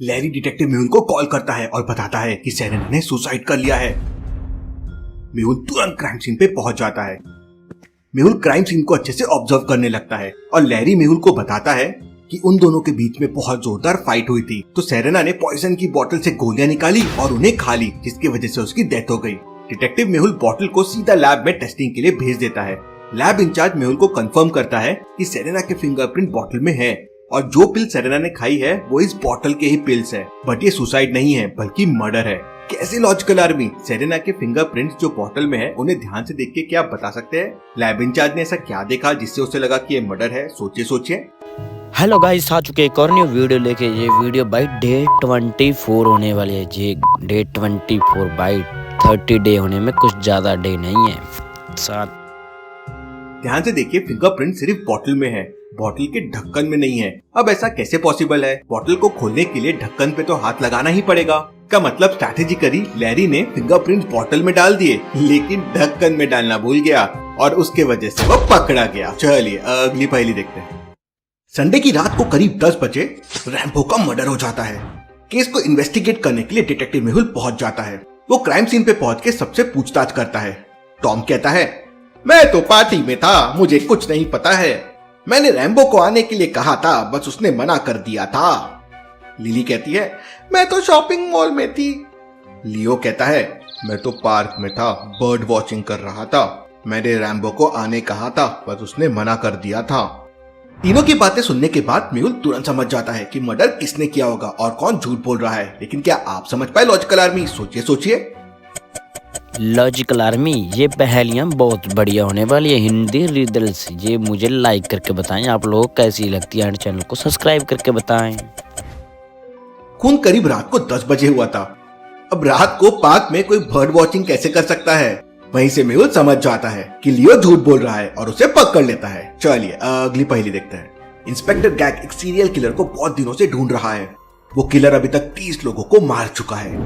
Larry detective Mehul को call करता है और बताता है कि सेरेना ने सुसाइड कर लिया है। मेहुल तुरंत क्राइम सीन पे पहुंच जाता है। मेहुल क्राइम सीन को अच्छे से ऑब्जर्व करने लगता है और लैरी मेहुल को बताता है कि उन दोनों के बीच में बहुत जोरदार फाइट हुई थी, तो सेरेना ने पॉइजन की बोतल से गोलियां निकाली और उन्हें खा ली, जिसकी वजह से उसकी डेथ हो गई। डिटेक्टिव मेहुल बोतल को सीधा लैब में टेस्टिंग के लिए भेज देता है। लैब इंचार्ज मेहुल को कंफर्म करता है कि सेरेना के फिंगरप्रिंट बोतल में है और जो पिल सेरेना ने खाई है वो इस बोतल के ही पिल्स है, बट ये सुसाइड नहीं है बल्कि मर्डर है। कैसे लॉजिकल आर्मी? सेरेना के फिंगरप्रिंट्स जो बोतल में है उन्हें ध्यान से देख के क्या बता सकते हैं? लैब इंचार्ज ने ऐसा क्या देखा जिससे उसे लगा कि ये मर्डर है? सोचिए। हेलो गाइस, आ चुके एक और न्यू वीडियो लेके। ये वीडियो बाई डे 24 होने वाली है जी। डे 24 बाई 30 डे होने में कुछ ज्यादा डे नहीं है। साथ ध्यान से देखिए, फिंगरप्रिंट सिर्फ बोतल में है, बोतल के ढक्कन में नहीं है। अब ऐसा कैसे पॉसिबल है? बोतल को खोलने के लिए ढक्कन पे तो हाथ लगाना ही पड़ेगा। का मतलब स्ट्रैटेजिकली लैरी ने फिंगरप्रिंट बोतल में डाल दिए, लेकिन ढक्कन में डालना भूल गया और उसके वजह से वो पकड़ा गया। चलिए अगली पहेली देखते हैं। संडे की रात को करीब 10 बजे रैम्बो का मर्डर हो जाता है। केस को इन्वेस्टिगेट करने के लिए डिटेक्टिव मेहुल पहुंच जाता है। वो क्राइम सीन पे पहुंच के सबसे पूछताछ करता है। टॉम कहता है, मैं तो पार्टी में था, मुझे कुछ नहीं पता है। मैंने रैम्बो को आने के लिए कहा था, बस उसने मना कर दिया था। लिली कहती है, मैं तो शॉपिंग मॉल में थी। लियो कहता है, मैं तो पार्क में था, बर्ड वॉचिंग कर रहा था। मैंने रैम्बो को आने कहा था, बस उसने मना कर दिया था। तीनों की बातें सुनने के बाद मेहुल तुरंत समझ जाता है कि मर्डर किसने किया होगा और कौन झूठ बोल रहा है। लेकिन क्या आप समझ पाए लॉजिकल आर्मी? सोचिए। लॉजिकल आर्मी, ये पहेलियां बहुत बढ़िया होने वाली है। हिंदी रिडल्स ये मुझे लाइक करके बताएं आप लोगों को कैसी लगती है, चैनल को सब्सक्राइब करके बताएं। खून करीब रात को 10 बजे हुआ था। अब रात को पार्क में कोई बर्ड वॉचिंग कैसे कर सकता है? वहीं से मेहुल समझ जाता है कि लियो झूठ बोल रहा है और उसे पकड़ लेता है। चलिए अगली पहेली देखते हैं। इंस्पेक्टर गैग एक सीरियल किलर को बहुत दिनों से ढूंढ रहा है। वो किलर अभी तक 30 लोगों को मार चुका है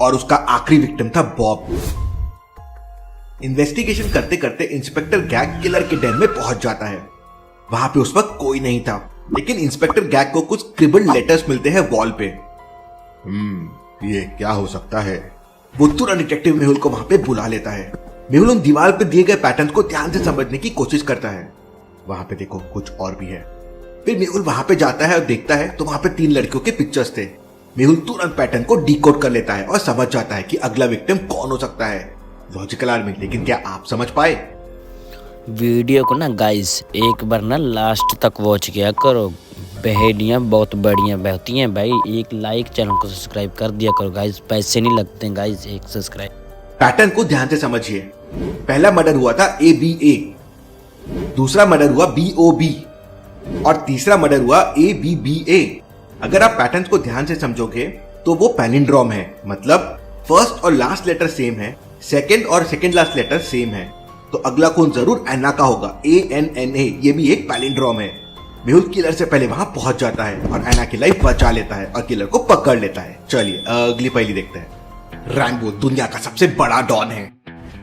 और उसका आखिरी विक्टिम था बॉब। इन्वेस्टिगेशन करते करते इंस्पेक्टर गैग किलर के den में पहुंच जाता है। वहां पे उस वक्त कोई नहीं था, लेकिन इंस्पेक्टर गैग को कुछ स्क्रिबल्ड लेटर्स मिलते हैं वॉल पे। ये क्या हो सकता है? वो तुरंत डिटेक्टिव मेहुल को वहां पे बुला लेता है। मेहुल उन दीवार पे दिए गए पैटर्न को ध्यान से समझने की कोशिश करता है। वहां पे देखो कुछ और भी है। फिर मेहुल वहां पे जाता है और देखता है तो वहां पे 3 लड़कियों के पिक्चर्स थे। मेहुल तुरंत पैटर्न को डिकोड कर लेता है और समझ जाता है कि अगला विक्टिम कौन हो सकता है। लॉजिकल आर्मी, लेकिन क्या आप समझ पाए? वीडियो को ना गाइस एक बार ना लास्ट तक वॉच किया करो। पहेलियां बहुत बढ़िया होती हैं भाई। एक लाइक, चैनल को सब्सक्राइब कर दिया करो गाइस, पैसे नहीं लगते गाइस एक सब्सक्राइब। पैटर्न को ध्यान से समझिए। पहला मर्डर हुआ था ABA, दूसरा मर्डर हुआ BOB और तीसरा मर्डर हुआ ABBA। अगर आप पैटर्न्स को ध्यान से समझोगे तो वो पैलिंड्रोम है, मतलब फर्स्ट और लास्ट लेटर सेम है, सेकंड और सेकंड लास्ट लेटर सेम है। तो अगला खून जरूर एना का होगा, ANNA। ये भी एक पैलिंड्रोम है। मेहुल किलर से पहले वहां पहुंच जाता है और एना की लाइफ बचा लेता है और किलर को पकड़ लेता है। चलिए अगली पहेली देखते हैं। रैम्बो दुनिया का सबसे बड़ा डॉन है।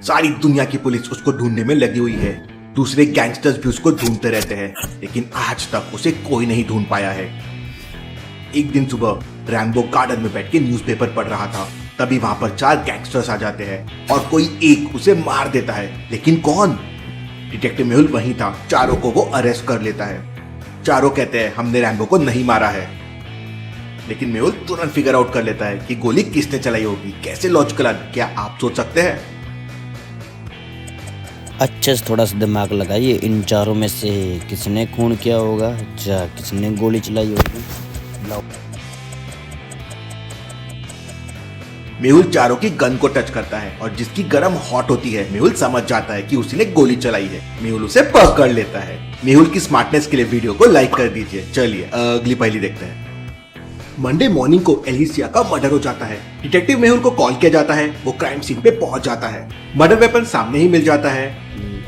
सारी दुनिया की पुलिस उसको ढूंढने में लगी हुई है। दूसरे गैंगस्टर्स भी उसको ढूंढते रहते हैं, लेकिन आज तक उसे कोई नहीं ढूंढ पाया है। एक दिन सुबह रैम्बो गार्डन में बैठ के न्यूज़पेपर पढ़ रहा था। तभी वहां पर 4 गैंगस्टर्स आ जाते हैं और कोई एक उसे मार देता है, लेकिन कौन? डिटेक्टिव मेहुल वहीं था। चारों को वो अरेस्ट कर लेता है। चारों कहते हैं हमने रैम्बो को नहीं मारा है, लेकिन मेहुल तुरंत फिगर आउट कर लेता है कि गोली किसने चलाई होगी। कैसे लॉजिकल? क्या आप सोच सकते हैं? अच्छे से थोड़ा सा दिमाग लगाइए। इन चारों में से किसने खून किया होगा या किसने गोली चलाई होगी? मेहुल चारों की गन को टच करता है और जिसकी गरम हॉट होती है मेहुल समझ जाता है कि उसी ने गोली चलाई है। मेहुल उसे पकड़ लेता है। मेहुल की स्मार्टनेस के लिए वीडियो को लाइक कर दीजिए। चलिए अगली पहेली देखते हैं। मंडे मॉर्निंग को एलिसिया का मर्डर हो जाता है। डिटेक्टिव मेहुल को कॉल किया जाता है। वो क्राइम सीन पे पहुंच जाता है। मर्डर वेपन सामने ही मिल जाता है।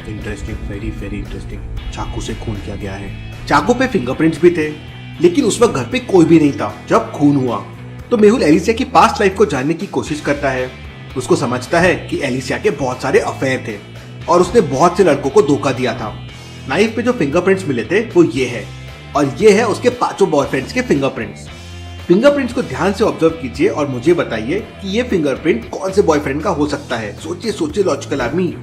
Interesting, very interesting. चाकू से खून किया गया है। चाकू पे फिंगरप्रिंट्स भी थे, लेकिन उस वक्त घर पे कोई भी नहीं था जब खून हुआ। तो मेहुल एलिसिया की पास्ट लाइफ को जानने की कोशिश करता है। उसको समझता है कि एलिसिया के बहुत सारे अफेयर थे और उसने बहुत से लड़कों को धोखा दिया था। नाइफ पे जो फिंगरप्रिंट्स मिले थे वो ये है, और ये है उसके 5 बॉयफ्रेंड्स के फिंगरप्रिंट्स। फिंगरप्रिंट्स को ध्यान से ऑब्जर्व कीजिए और मुझे बताइए कि ये फिंगरप्रिंट कौन से बॉयफ्रेंड का हो सकता है। सोचिए सोचिए लॉजिकल आर्मी।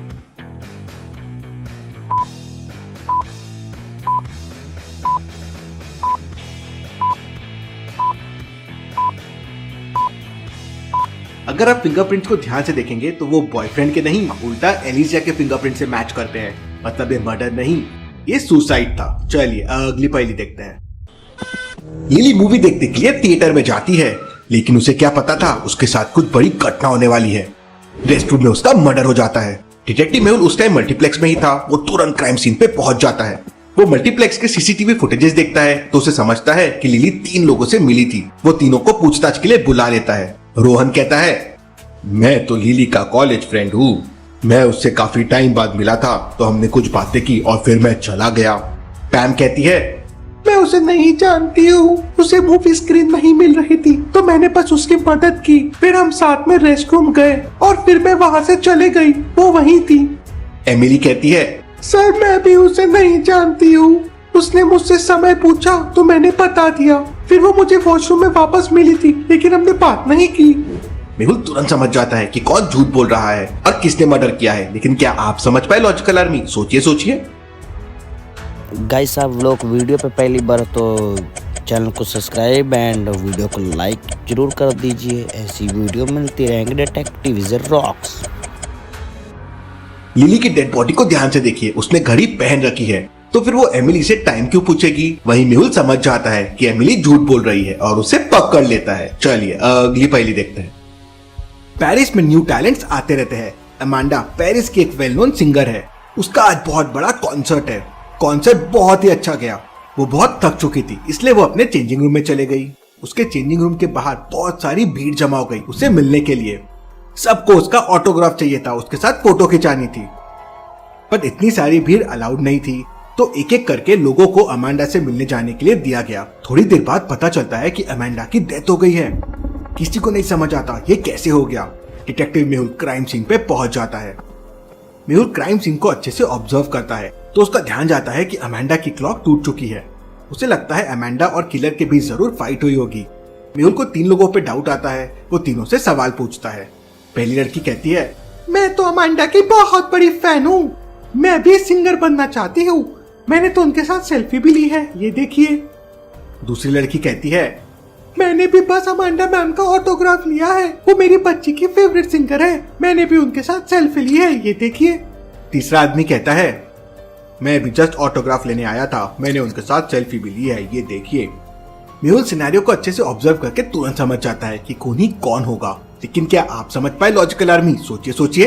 अगर आप फिंगरप्रिंट्स को ध्यान से देखेंगे तो वो बॉयफ्रेंड के नहीं, उल्टा एलिसिया के फिंगरप्रिंट से मैच करते हैं। मतलब ये मर्डर नहीं, ये सुसाइड था। चलिए अगली पहेली देखते हैं। लिली मूवी देखने के लिए थिएटर में जाती है, लेकिन उसे क्या पता था उसके साथ कुछ बड़ी घटना होने वाली है। रेस्टरूम में उसका मर्डर हो जाता है। डिटेक्टिव मेहुल उस टाइम मल्टीप्लेक्स में ही था। वो तुरंत क्राइम सीन पे पहुंच जाता है। वो मल्टीप्लेक्स के सीसीटीवी फुटेजेस देखता है तो उसे समझता है कि लिली 3 लोगों से मिली थी। वो तीनों को पूछताछ के लिए बुला लेता है। रोहन कहता है, मैं तो लिली का कॉलेज फ्रेंड हूँ। मैं उससे काफी टाइम बाद मिला था तो हमने कुछ बातें की और फिर मैं चला गया। पैम कहती है, मैं उसे नहीं जानती हूँ। उसे मूवी स्क्रीन नहीं मिल रही थी तो मैंने बस उसकी मदद की। फिर हम साथ में रेस्टरूम गए और फिर मैं वहाँ से चले गई। वो वहीं थी। एमिली कहती है, सर मैं भी उसे नहीं जानती हूँ। उसने मुझसे समय पूछा तो मैंने बता दिया। फिर वो मुझे वॉशरूम में वापस मिली थी लेकिन हमने बात नहीं की। मेहुल तुरंत समझ जाता है कि कौन झूठ बोल रहा है और किसने मर्डर किया है। लेकिन क्या आप समझ पाए लॉजिकल आर्मी? सोचिए सोचिए। गाइस आप लोग वीडियो पे पहली बार तो चैनल को सब्सक्राइब एंड वीडियो को लाइक जरूर कर दीजिए। ऐसी वीडियो मिलती रहेंगे। Detective is rocks. लिली की डेड बॉडी को ध्यान से देखिए। उसने घड़ी पहन रखी है तो फिर वो एमिली से टाइम क्यों पूछेगी? वही मेहुल समझ जाता है कि एमिली झूठ बोल रही है और उसे पकड़ लेता है। चलिए अगली पहेली देखते हैं। पेरिस में न्यू टैलेंट्स आते रहते हैं। अमांडा पेरिस की एक वेल नोन सिंगर है। उसका आज बहुत बड़ा कॉन्सर्ट है। कॉन्सर्ट बहुत ही अच्छा गया। वो बहुत थक चुकी थी इसलिए वो अपने चेंजिंग रूम में चले गई। उसके चेंजिंग रूम के बाहर बहुत सारी भीड़ जमा हो गई उसे मिलने के लिए। सबको उसका ऑटोग्राफ चाहिए था, उसके साथ फोटो खिंचानी थी। पर इतनी सारी भीड़ अलाउड नहीं थी तो एक एक करके लोगों को अमांडा से मिलने जाने के लिए दिया गया। थोड़ी देर बाद पता चलता है कि अमांडा की डेथ हो गई है। किसी को नहीं समझ आता ये कैसे हो गया। डिटेक्टिव मेहुल क्राइम सीन पे पहुंच जाता है। मेहुल क्राइम सीन को अच्छे से ऑब्जर्व करता है तो उसका ध्यान जाता है कि अमांडा की क्लॉक टूट चुकी है। उसे लगता है अमांडा और किलर के बीच जरूर फाइट हुई होगी। मेहुल को 3 लोगों पे डाउट आता है। वो तीनों से सवाल पूछता है। पहली लड़की कहती है, मैं तो अमांडा की बहुत बड़ी फैन हूँ। मैं भी सिंगर बनना चाहती हूँ। मैंने तो उनके साथ सेल्फी भी ली है, ये देखिए। दूसरी लड़की कहती है, मैंने भी बस अमांडा मैम का ऑटोग्राफ लिया है। वो मेरी बच्ची की फेवरेट सिंगर है। मैंने भी उनके साथ सेल्फी ली है, ये देखिए। तीसरा आदमी कहता है, मैं भी जस्ट ऑटोग्राफ लेने आया था। मैंने उनके साथ सेल्फी भी ली है, ये देखिए। मेहुल सिनेरियो को अच्छे से ऑब्जर्व करके तुरंत समझ जाता है कि खूनी कौन होगा। लेकिन क्या आप समझ पाए लॉजिकल आर्मी? सोचिए सोचिए।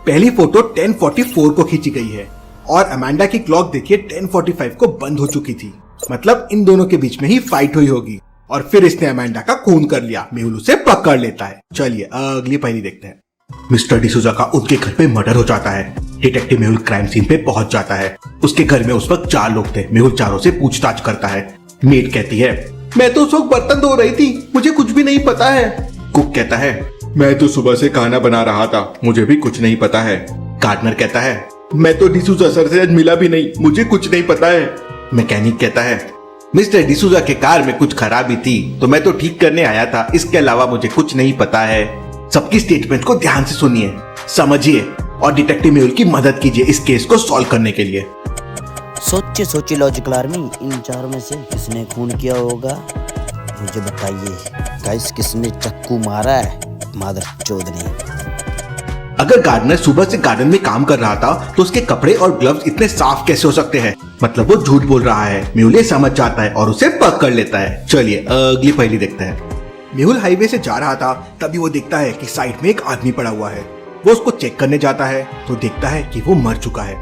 पहली फोटो 10:44 को खींची गई है और अमांडा की क्लॉक देखिए 10:45 को बंद हो चुकी थी। मतलब इन दोनों के बीच में ही फाइट हुई होगी और फिर इसने अमांडा का खून कर लिया। मेहुल उसे पकड़ लेता है। चलिए अगली पहेली देखते हैं। मिस्टर डिसूजा का उनके घर पे मर्डर हो जाता है। डिटेक्टिव मेहुल क्राइम सीन पे पहुंच जाता है। उसके घर में उस वक्त 4 लोग थे। मेहुल चारों से पूछताछ करता है। मेड कहती है, मैं तो उस वक्त बर्तन धो रही थी, मुझे कुछ भी नहीं पता है। कुक कहता है, मैं तो सुबह से खाना बना रहा था, मुझे भी कुछ नहीं पता है। गार्डनर कहता है, मैं तो डिसूजा सर से आज मिला भी नहीं, मुझे कुछ नहीं पता है। मैकेनिक कहता है, मिस्टर डिसूजा के कार में कुछ खराबी थी तो मैं तो ठीक करने आया था, इसके अलावा मुझे कुछ नहीं पता है। सबकी स्टेटमेंट को ध्यान से सुनिए, समझिए और डिटेक्टिव मेहुल की मदद कीजिए इस केस को सॉल्व करने के लिए। सोचिए सोचिए लॉजिकल आर्मी, इन 4 में से किसने खून किया होगा मुझे बताइए। गाइस किसने चक्कू मारा है? मादर चोदनी। अगर गार्डनर सुबह से गार्डन में काम कर रहा था तो उसके कपड़े और ग्लव्स इतने साफ कैसे हो सकते हैं? मतलब वो झूठ बोल रहा है। मेहुल समझ जाता है और उसे पकड़ लेता है। चलिए अगली पहेली देखते हैं। मेहुल हाईवे से जा रहा था, तभी वो देखता है कि साइड में एक आदमी पड़ा हुआ है। वो उसको चेक करने जाता है तो देखता है कि वो मर चुका है।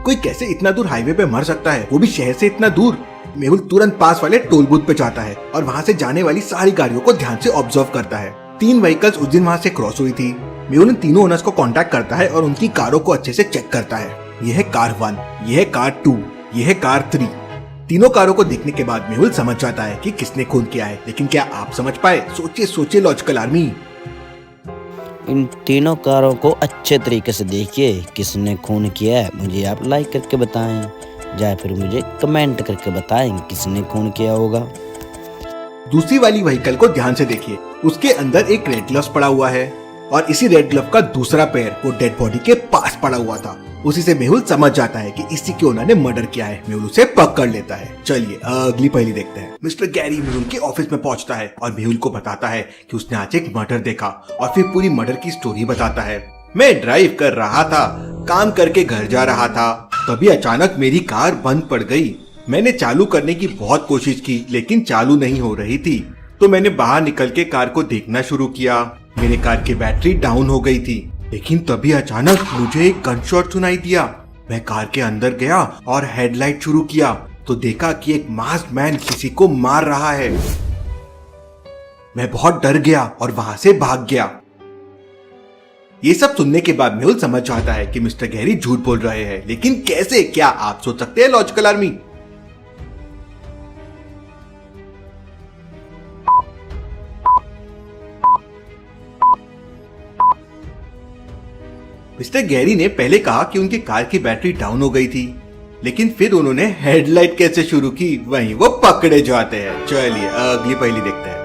कोई कैसे इतना दूर हाईवे पे मर सकता है, वो भी शहर से इतना दूर? मेहुल तुरंत पास वाले टोल बूथ पे जाता है और वहाँ से जाने वाली सारी गाड़ियों को ध्यान से ऑब्जर्व करता है। 3 व्हीकल्स उस दिन वहाँ से क्रॉस हुई थी। मेहुल उन तीनों ओनर्स को कांटेक्ट करता है और उनकी कारों को अच्छे से चेक करता है। यह है कार 1, यह है कार 2, यह है कार 3। तीनों कारों को देखने के बाद मेहुल समझ जाता है कि किसने खून किया है। लेकिन क्या आप समझ पाए? सोचिए सोचिए लॉजिकल आर्मी। इन तीनों कारों को अच्छे तरीके से देखिए, किसने खून किया है मुझे आप लाइक करके बताएं, या फिर मुझे कमेंट करके बताएं किसने खून किया होगा। दूसरी वाली व्हीकल को ध्यान से देखिए, उसके अंदर एक रेड ग्लव्स पड़ा हुआ है और इसी रेड ग्लव का दूसरा पैर वो डेड बॉडी के पास पड़ा हुआ था। उसी से मेहुल समझ जाता है कि इसी के ओनर ने मर्डर किया है। मेहुल उसे पकड़ लेता है। चलिए अगली पहेली देखते हैं। मिस्टर गैरी मेहुल के ऑफिस में पहुंचता है और मेहुल को बताता है कि उसने आज एक मर्डर देखा और फिर पूरी मर्डर की स्टोरी बताता है। मैं ड्राइव कर रहा था, काम करके घर जा रहा था, तभी अचानक मेरी कार बंद पड़ गई। मैंने चालू करने की बहुत कोशिश की लेकिन चालू नहीं हो रही थी, तो मैंने बाहर निकल के कार को देखना शुरू किया। मेरे कार की बैटरी डाउन हो गई थी, लेकिन तभी अचानक मुझे एक गनशॉट सुनाई दिया। मैं कार के अंदर गया और हेडलाइट शुरू किया तो देखा कि एक मास्क मैन किसी को मार रहा है। मैं बहुत डर गया और वहां से भाग गया। ये सब सुनने के बाद मेहुल समझ जाता है कि मिस्टर गैरी झूठ बोल रहे हैं, लेकिन कैसे, क्या आप सोच सकते हैं लॉजिकल आर्मी? मिस्टर गैरी ने पहले कहा कि उनकी कार की बैटरी डाउन हो गई थी, लेकिन फिर उन्होंने हेडलाइट कैसे शुरू की, वहीं वो पकड़े जाते हैं। चलिए अगली पहेली देखते हैं।